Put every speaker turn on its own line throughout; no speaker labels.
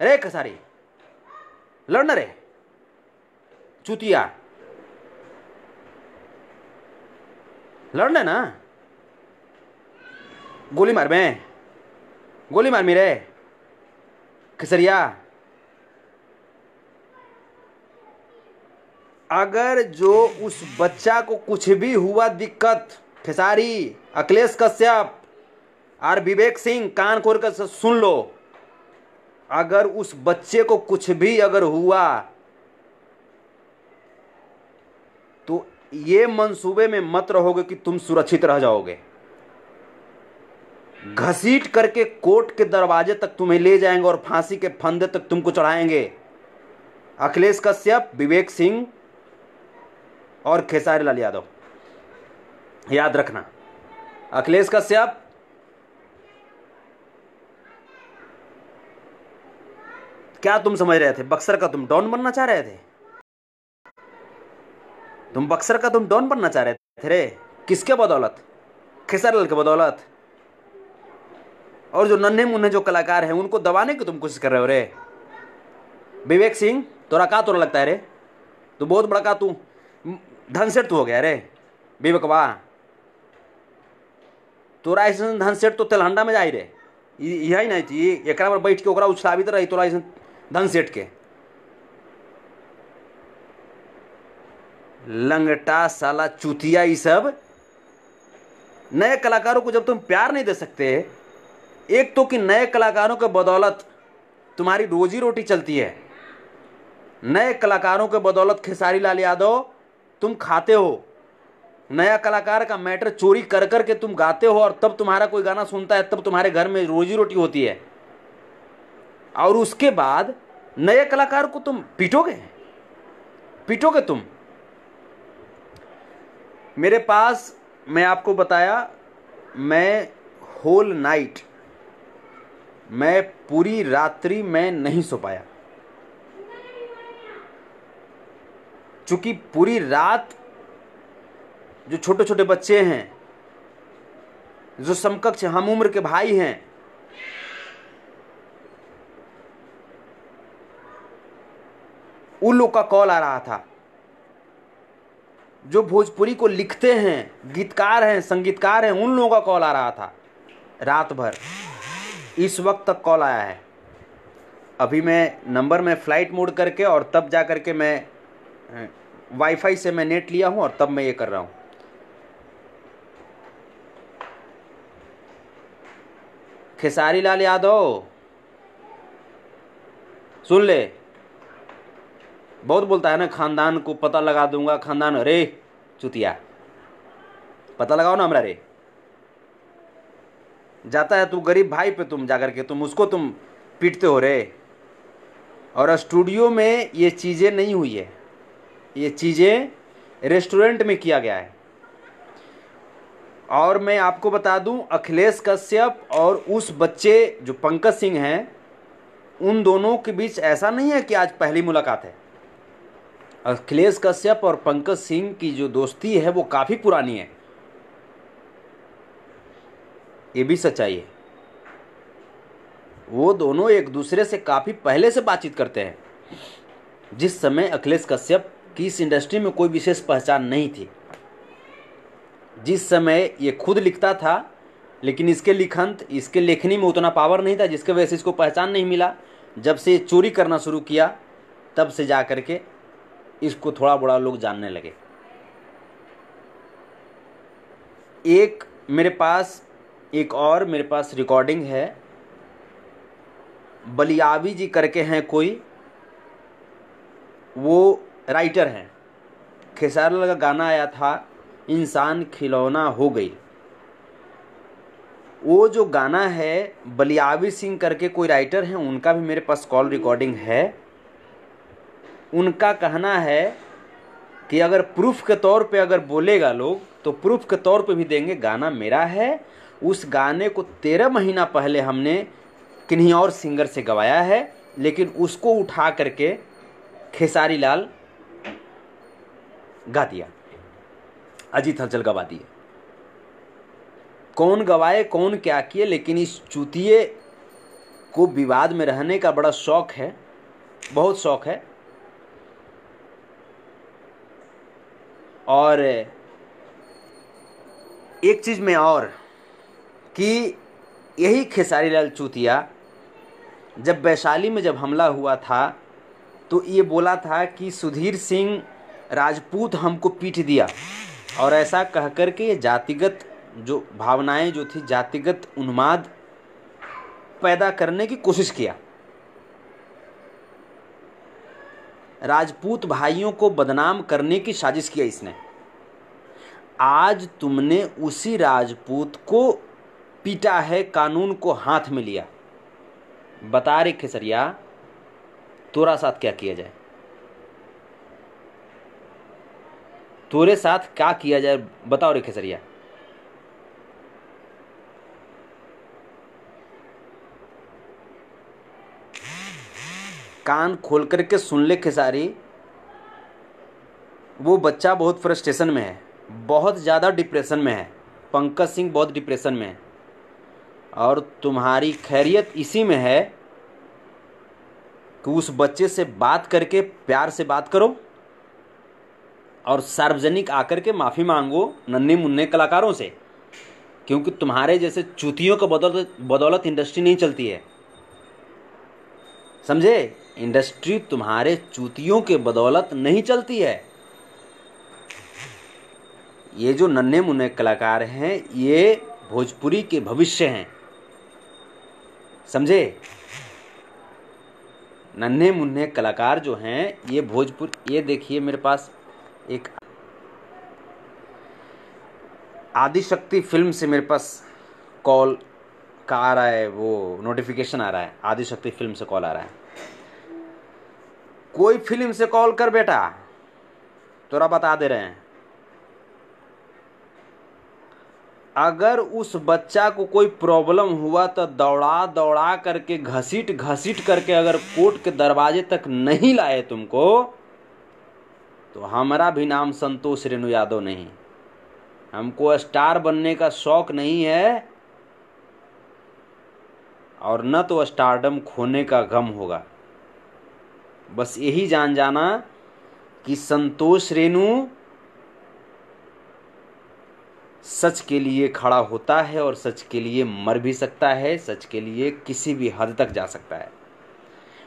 अरे खेसारी लड़ना रे चूतिया, लड़ना ना, गोली मार मैं, गोली मार मेरे खेसरिया। अगर जो उस बच्चा को कुछ भी हुआ दिक्कत, खेसारी, अखिलेश कश्यप और विवेक सिंह, कान खोल कर सुन लो, अगर उस बच्चे को कुछ भी अगर हुआ तो ये मंसूबे में मत रहोगे कि तुम सुरक्षित रह जाओगे। घसीट करके कोर्ट के दरवाजे तक तुम्हें ले जाएंगे और फांसी के फंदे तक तुमको चढ़ाएंगे। अखिलेश कश्यप, विवेक सिंह और खेसारी लाल यादव, याद रखना। अखिलेश कश्यप, क्या तुम समझ रहे थे बक्सर का तुम डॉन बनना चाह रहे थे? तुम बक्सर का तुम डॉन बनना चाह रहे थे रे, किसके बदौलत? खेसारी लाल के बदौलत। और जो नन्हे मुन्ने जो कलाकार हैं उनको दबाने की तुम कोशिश कर रहे हो रे। विवेक सिंह, तोरा का तोरा लगता है रे? तू बहुत बड़ा का तू धनसेठ तू हो गया रे विवेक, वाह। तोरा ऐसा धनसेठ तो तेलहंडा में जाई रे, यही नहीं थी एक पर बैठ के ओकरा उछलावित रही तोरा ऐसा धनसेठ के। लंगटा साला चूतिया, ये सब नए कलाकारों को जब तुम प्यार नहीं दे सकते, एक तो कि नए कलाकारों के बदौलत तुम्हारी रोजी रोटी चलती है, नए कलाकारों के बदौलत खेसारी लाल यादव तुम खाते हो, नया कलाकार का मैटर चोरी कर कर के तुम गाते हो और तब तुम्हारा कोई गाना सुनता है, तब तुम्हारे घर में रोजी रोटी होती है। और उसके बाद नए कलाकार को तुम पीटोगे, पीटोगे तुम। मेरे पास, मैं आपको बताया, मैं होल नाइट, मैं पूरी रात्रि मैं नहीं सो पाया, क्योंकि पूरी रात जो छोटे छोटे बच्चे हैं, जो समकक्ष हम उम्र के भाई हैं, उन लोग का कॉल आ रहा था, जो भोजपुरी को लिखते हैं, गीतकार हैं, संगीतकार हैं, उन लोगों का कॉल आ रहा था रात भर। इस वक्त तक कॉल आया है। अभी मैं नंबर में फ्लाइट मोड करके और तब जा करके मैं वाईफाई से मैं नेट लिया हूं और तब मैं ये कर रहा हूं। खेसारी लाल यादव सुन ले, बहुत बोलता है ना खानदान को पता लगा दूंगा, खानदान, अरे चुतिया पता लगाओ ना हमरा रे। जाता है तू गरीब भाई पे, तुम जाकर के तुम उसको तुम पीटते हो रे। और स्टूडियो में ये चीज़ें नहीं हुई है, ये चीज़ें रेस्टोरेंट में किया गया है। और मैं आपको बता दूं, अखिलेश कश्यप और उस बच्चे जो पंकज सिंह हैं, उन दोनों के बीच ऐसा नहीं है कि आज पहली मुलाकात है। अखिलेश कश्यप और पंकज सिंह की जो दोस्ती है वो काफ़ी पुरानी है, ये भी सच्चाई है। वो दोनों एक दूसरे से काफ़ी पहले से बातचीत करते हैं। जिस समय अखिलेश कश्यप की इस इंडस्ट्री में कोई विशेष पहचान नहीं थी, जिस समय ये खुद लिखता था लेकिन इसके लेखनी में उतना पावर नहीं था, जिसके वजह से इसको पहचान नहीं मिला। जब से चोरी करना शुरू किया तब से जा कर के इसको थोड़ा बड़ा लोग जानने लगे। मेरे पास रिकॉर्डिंग है, बलियावी जी करके हैं कोई, वो राइटर हैं। खेसारी लाल का गाना आया था इंसान खिलौना हो गई, वो जो गाना है बलियावी सिंह करके कोई राइटर हैं, उनका भी मेरे पास कॉल रिकॉर्डिंग है। उनका कहना है कि अगर प्रूफ के तौर पे अगर बोलेगा लोग तो प्रूफ के तौर पे भी देंगे, गाना मेरा है। उस गाने को 13 महीना पहले हमने किन्हीं और सिंगर से गवाया है, लेकिन उसको उठा करके खेसारी लाल गा दिया, अजीत हलचल गवा दिए। कौन गवाए कौन क्या किए, लेकिन इस चूतिए को विवाद में रहने का बड़ा शौक है, बहुत शौक है। और एक चीज़ में और कि यही खेसारी लाल चूतिया जब वैशाली में जब हमला हुआ था तो ये बोला था कि सुधीर सिंह राजपूत हमको पीट दिया, और ऐसा कह कर के ये जातिगत जो भावनाएं जो थी, जातिगत उन्माद पैदा करने की कोशिश किया। राजपूत भाइयों को बदनाम करने की साजिश किया इसने। आज तुमने उसी राजपूत को पीटा है, कानून को हाथ में लिया। बता रे खेसरिया, तोरा साथ क्या किया जाए, तोरे साथ क्या किया जाए, बताओ रे खेसरिया। कान खोल करके सुन ले खेसारी, वो बच्चा बहुत फ्रस्ट्रेशन में है, बहुत ज़्यादा डिप्रेशन में है। पंकज सिंह बहुत डिप्रेशन में है, और तुम्हारी खैरियत इसी में है कि उस बच्चे से बात करके प्यार से बात करो और सार्वजनिक आकर के माफ़ी मांगो नन्हे मुन्ने कलाकारों से, क्योंकि तुम्हारे जैसे चूतियों के बदौलत इंडस्ट्री नहीं चलती है, समझे। इंडस्ट्री तुम्हारे चूतियों के बदौलत नहीं चलती है। ये जो नन्हे मुन्ने कलाकार हैं ये भोजपुरी के भविष्य हैं, समझे। नन्हे मुन्ने कलाकार जो हैं ये ये देखिए मेरे पास एक आदिशक्ति फिल्म से मेरे पास कॉल का आ रहा है, वो नोटिफिकेशन आ रहा है, आदिशक्ति फिल्म से कॉल आ रहा है। कोई फिल्म से कॉल कर बेटा, तोरा बता दे रहे हैं। अगर उस बच्चा को कोई प्रॉब्लम हुआ तो दौड़ा दौड़ा करके घसीट घसीट करके अगर कोर्ट के दरवाजे तक नहीं लाए तुमको, तो हमारा भी नाम संतोष रेणु यादव नहीं। हमको स्टार बनने का शौक नहीं है, और न तो स्टारडम खोने का गम होगा। बस यही जान जाना कि संतोष रेणु सच के लिए खड़ा होता है और सच के लिए मर भी सकता है, सच के लिए किसी भी हद तक जा सकता है।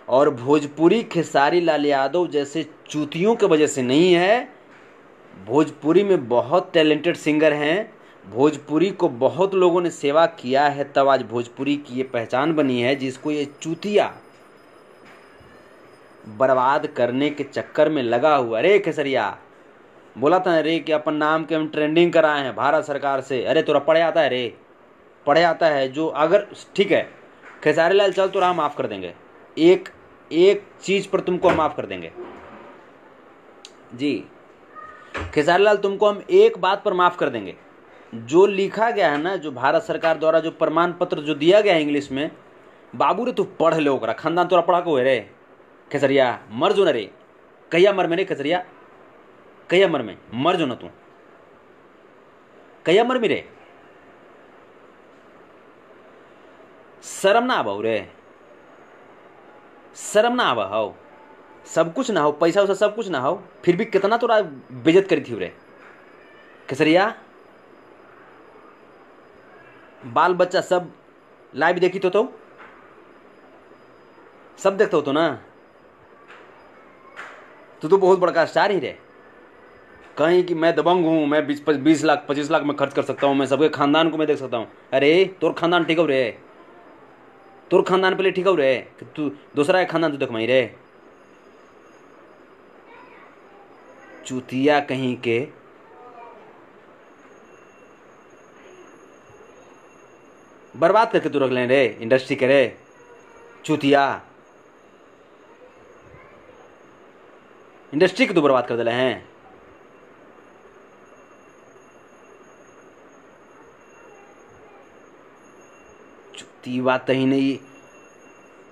और भोजपुरी खेसारी लाल यादव जैसे चूतियों की वजह से नहीं है। भोजपुरी में बहुत टैलेंटेड सिंगर हैं, भोजपुरी को बहुत लोगों ने सेवा किया है, तब आज भोजपुरी की ये पहचान बनी है, जिसको ये चूतिया बर्बाद करने के चक्कर में लगा हुआ। अरे खेसरिया, बोला था रे कि अपन नाम के हम ट्रेंडिंग कराए हैं भारत सरकार से। अरे तोरा पढ़े आता है रे, पढ़े आता है। जो अगर ठीक है खेसारी लाल, चल तो हम माफ़ कर देंगे, एक चीज़ पर तुमको हम माफ़ कर देंगे जी खेसारी लाल, तुमको हम एक बात पर माफ़ कर देंगे। जो लिखा गया है ना, जो भारत सरकार द्वारा जो प्रमाण पत्र जो दिया गया है इंग्लिश में, बाबू रे तू पढ़ ले, ओकरा खानदान तोरा पढ़ा को रे खेसरिया। मर जो न रे, कहिया मर में रे खेसरिया, कहिया मर में, मर जो न तू, कहिया मर में रे। शर्म ना आवा रे, शर्म ना आवा हो, सब कुछ ना हो, पैसा वैसा सब कुछ ना हो, फिर भी कितना तोरा बेइज्जत करी थी रे खेसरिया। बाल बच्चा सब लाइव देखी तो सब देखते हो तो ना। तू तो बहुत बड़का स्टार ही रे, कहीं कि मैं दबंग हूँ, मैं 20 लाख 25 लाख में खर्च कर सकता हूँ, मैं सबके खानदान को मैं देख सकता हूँ। अरे तोर खानदान ठीक हो रे, तोर खानदान पहले ठीक हो रे, कि तू दूसरा एक खानदान तू देख मई रे। चूतिया कहीं के बर्बाद करके तू रख ले रे इंडस्ट्री के रे चूतिया, इंडस्ट्री के तू बर्बाद कर दिले हैं। चूती बात ही नहीं,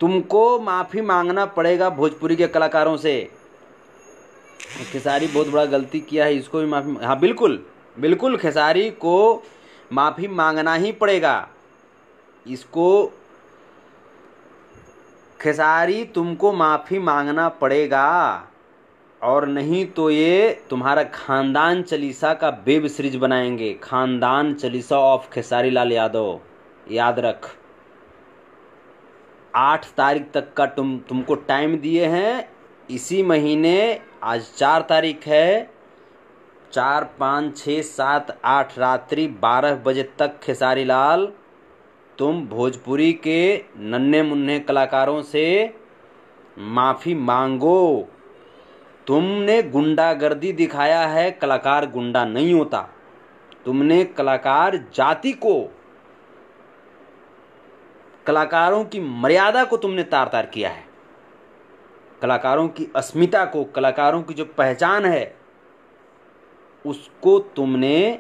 तुमको माफी मांगना पड़ेगा भोजपुरी के कलाकारों से। खेसारी बहुत बड़ा गलती किया है, इसको भी माफी, हाँ बिल्कुल बिल्कुल खेसारी को माफी मांगना ही पड़ेगा। इसको खेसारी तुमको माफ़ी मांगना पड़ेगा, और नहीं तो ये तुम्हारा खानदान चालीसा का वेब सीरीज बनाएंगे, खानदान चालीसा ऑफ खेसारी लाल यादव। याद रख, 8 तारीख तक का तुमको टाइम दिए हैं। इसी महीने, आज 4 तारीख है, 4, 5, 6, 7, 8 रात्रि 12 बजे तक खेसारी लाल तुम भोजपुरी के नन्हे मुन्ने कलाकारों से माफ़ी मांगो। तुमने गुंडागर्दी दिखाया है, कलाकार गुंडा नहीं होता। तुमने कलाकार जाति को, कलाकारों की मर्यादा को तुमने तार तार किया है। कलाकारों की अस्मिता को, कलाकारों की जो पहचान है उसको तुमने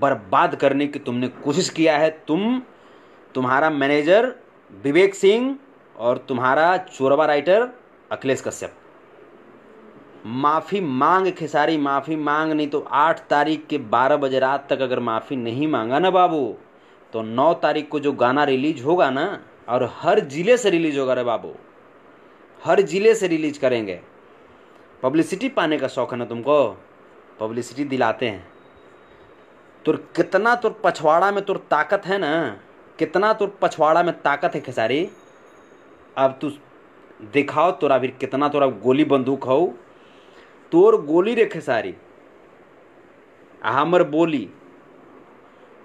बर्बाद करने की तुमने कोशिश किया है। तुम्हारा मैनेजर विवेक सिंह और तुम्हारा चोरवा राइटर अखिलेश कश्यप। माफ़ी मांग खेसारी, माफ़ी मांग, नहीं तो 8 तारीख के 12 बजे रात तक अगर माफ़ी नहीं मांगा ना बाबू, तो 9 तारीख को जो गाना रिलीज होगा ना, और हर जिले से रिलीज होगा रे बाबू, हर जिले से रिलीज करेंगे। पब्लिसिटी पाने का शौक है ना तुमको, पब्लिसिटी दिलाते हैं। तुर कितना तुर पछवाड़ा में तुर ताकत है ना, कितना तुर पछवाड़ा में ताकत है खेसारी। अब तू दिखाओ तोरा भी कितना तोरा गोली बंदूक हो। तोर गोली रे खेसारी, हमर बोली,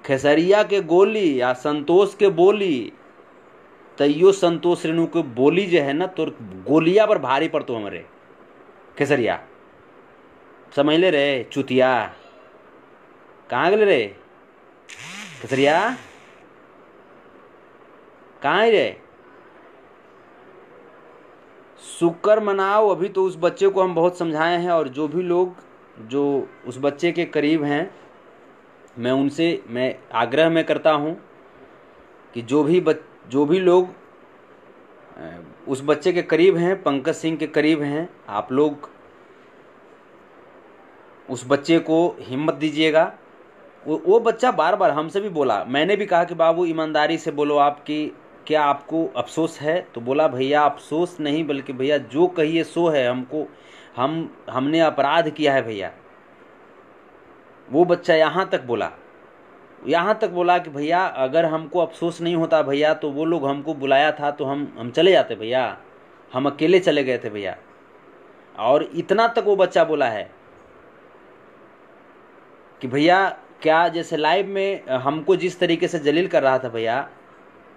खेसरिया के गोली या संतोष के बोली, तैयो संतोष रेणु के बोली जो है ना, तोर गोलिया पर भारी पड़तो हमरे खेसरिया। समझ ले रे चुतिया, कहाँ गए रे खेसरिया, कहाँ है रे। शुक्र मनाओ, अभी तो उस बच्चे को हम बहुत समझाए हैं, और जो भी लोग जो उस बच्चे के करीब हैं, मैं आग्रह में करता हूं कि जो भी लोग उस बच्चे के करीब हैं, पंकज सिंह के करीब हैं, आप लोग उस बच्चे को हिम्मत दीजिएगा। वो बच्चा बार बार हमसे भी बोला, मैंने भी कहा कि बाबू ईमानदारी से बोलो, आपकी क्या आपको अफसोस है? तो बोला भैया अफसोस नहीं, बल्कि भैया जो कहिए सो है, हमने अपराध किया है भैया। वो बच्चा यहाँ तक बोला कि भैया अगर हमको अफसोस नहीं होता भैया, तो वो लोग हमको बुलाया था तो हम चले जाते भैया, हम अकेले चले गए थे भैया। और इतना तक वो बच्चा बोला है कि भैया क्या जैसे लाइव में हमको जिस तरीके से जलील कर रहा था भैया,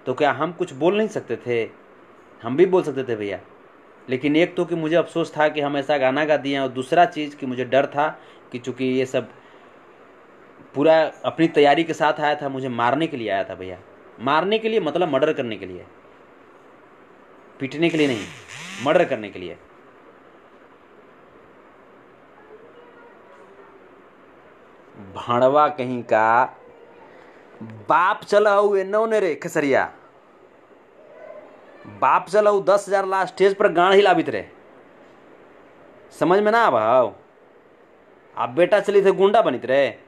तो क्या हम कुछ बोल नहीं सकते थे? हम भी बोल सकते थे भैया। लेकिन एक तो कि मुझे अफसोस था कि हम ऐसा गाना गा दिए, और दूसरा चीज़ कि मुझे डर था कि चूँकि ये सब पूरा अपनी तैयारी के साथ आया था, मुझे मारने के लिए आया था भैया। मारने के लिए मतलब मर्डर करने के लिए, पीटने के लिए नहीं, मर्डर करने के लिए। भाड़वा कहीं का बाप चला हूँ एनो ने रे खेसरिया, बाप चला हूँ 10,000 ला स्टेज पर गाड़ हिलाबित रे, समझ में ना भाव। आप बेटा चली थे गुंडा बनित रे,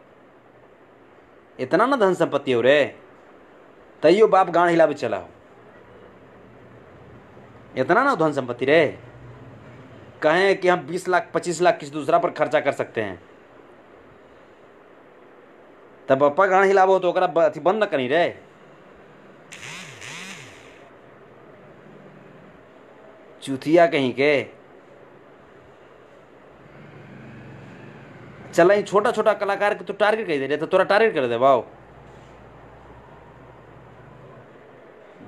इतना ना धन संपत्ति हो रे, तैयो बाप गाड़ हिलाबित चला हो, इतना ना धन संपत्ति रे। कहें कि हम 20 लाख 25 लाख किसी दूसरा पर खर्चा कर सकते हैं, तब पप्पा गाना हिलाबो तो ओकरा अथी बंद न करी रे। चुतिया कहीं के चल, छोटा छोटा कलाकार के तो टारगेट कर दे रहे, तो तोरा टारगेट कर दे बाओ।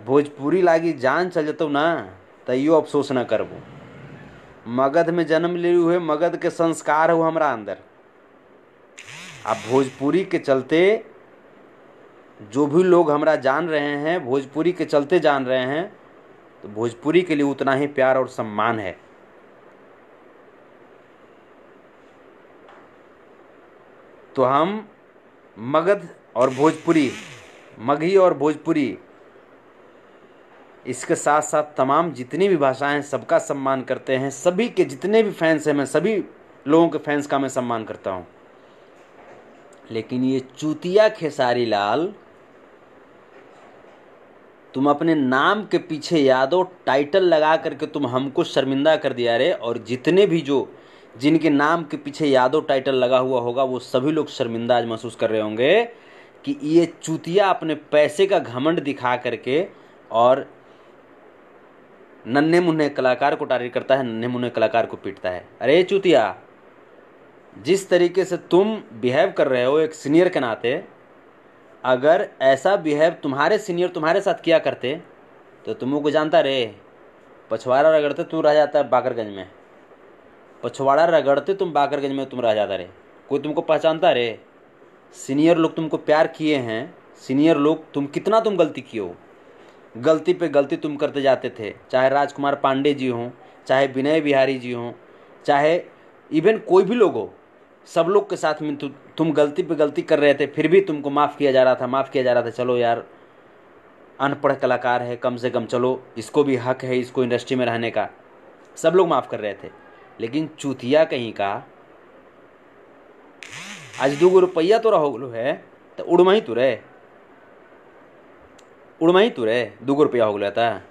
भोजपुरी लागी जान चल जतो ना, तैयो अफसोस ना करबो। मगध में जन्म ले हुए, मगध के संस्कार हो हमरा अंदर। अब भोजपुरी के चलते जो भी लोग हमरा जान रहे हैं, भोजपुरी के चलते जान रहे हैं, तो भोजपुरी के लिए उतना ही प्यार और सम्मान है। तो हम मगध और भोजपुरी, मगही और भोजपुरी, इसके साथ साथ तमाम जितनी भी भाषाएं, सबका सम्मान करते हैं। सभी के जितने भी फैंस हैं, मैं सभी लोगों के फैंस का मैं सम्मान करता हूं। लेकिन ये चूतिया खेसारी लाल तुम अपने नाम के पीछे यादव टाइटल लगा करके तुम हमको शर्मिंदा कर दिया रे। और जितने भी जो जिनके नाम के पीछे यादव टाइटल लगा हुआ होगा वो सभी लोग शर्मिंदा आज महसूस कर रहे होंगे कि ये चूतिया अपने पैसे का घमंड दिखा करके और नन्हे मुन्ने कलाकार को टारगेट करता है, नन्हे मुन्ने कलाकार को पीटता है। अरे चूतिया, जिस तरीके से तुम बिहेव कर रहे हो एक सीनियर के नाते, अगर ऐसा बिहेव तुम्हारे सीनियर तुम्हारे साथ किया करते तो तुमको जानता रे, पछवाड़ा रगड़ते तुम रह जाता है बाकरगंज में, पछवाड़ा रगड़ते तुम बाकरगंज में तुम रह जाता रे, कोई तुमको पहचानता रे। सीनियर लोग तुमको प्यार किए हैं, सीनियर लोग तुम कितना तुम गलती किए हो, गलती पे गलती तुम करते जाते थे। चाहे राजकुमार पांडे जी हों, चाहे विनय बिहारी जी हों, चाहे इवन कोई भी लोग हो, सब लोग के साथ में तुम गलती पे गलती कर रहे थे, फिर भी तुमको माफ़ किया जा रहा था, माफ़ किया जा रहा था। चलो यार, अनपढ़ कलाकार है, कम से कम चलो इसको भी हक है इसको इंडस्ट्री में रहने का, सब लोग माफ़ कर रहे थे। लेकिन चूतिया कहीं का आज 2 रुपया तो रहो है तो उड़मही तू रे, उड़मही तू रे, 2 रुपया हो गया था।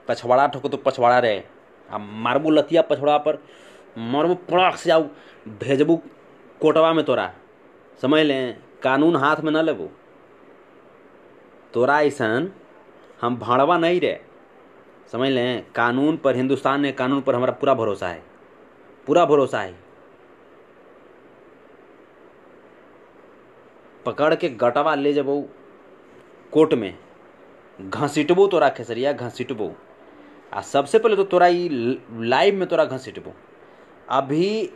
पछवाड़ा ठोको तो पछवाड़ा रे, अब मारबू लतिया पछवाड़ा पर, मारबू पड़ाक से जाऊ भेजबू कोटवा में तोरा, समझ लें, कानून हाथ में न लेबू तोरा ऐसन हम भाड़वा नहीं रे, समझ लें। कानून पर, हिंदुस्तान ने कानून पर हमारा पूरा भरोसा है, पूरा भरोसा है। पकड़ के गटवा ले जबो कोर्ट में, घसीटबो तोरा खेसरिया, घसीटबो। आ सबसे पहले तो तोरा लाइव में तोरा घसीटबो। अभी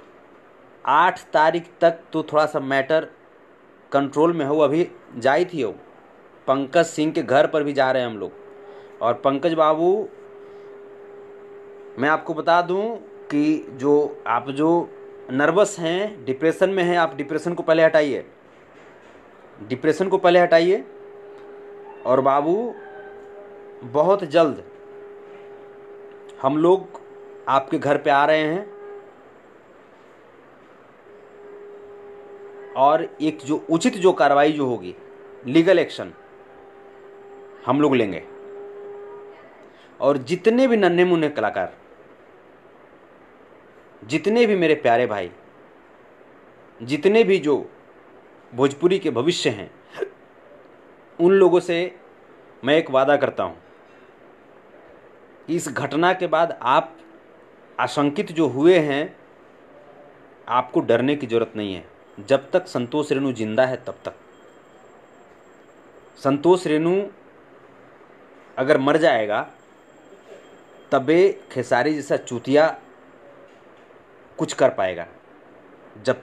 8 तारीख तक तो थोड़ा सा मैटर कंट्रोल में हो, अभी जाई थी हो, पंकज सिंह के घर पर भी जा रहे हैं हम लोग। और पंकज बाबू, मैं आपको बता दूं कि जो आप जो नर्वस हैं, डिप्रेशन में हैं, आप डिप्रेशन को पहले हटाइए, डिप्रेशन को पहले हटाइए। और बाबू बहुत जल्द हम लोग आपके घर पे आ रहे हैं और एक जो उचित जो कार्रवाई जो होगी, लीगल एक्शन हम लोग लेंगे। और जितने भी नन्हे मुन्ने कलाकार, जितने भी मेरे प्यारे भाई, जितने भी जो भोजपुरी के भविष्य हैं, उन लोगों से मैं एक वादा करता हूं कि इस घटना के बाद आप आशंकित जो हुए हैं, आपको डरने की जरूरत नहीं है। जब तक संतोष रेणु जिंदा है तब तक। संतोष रेणु अगर मर जाएगा तबे खेसारी जैसा चूतिया कुछ कर पाएगा। जब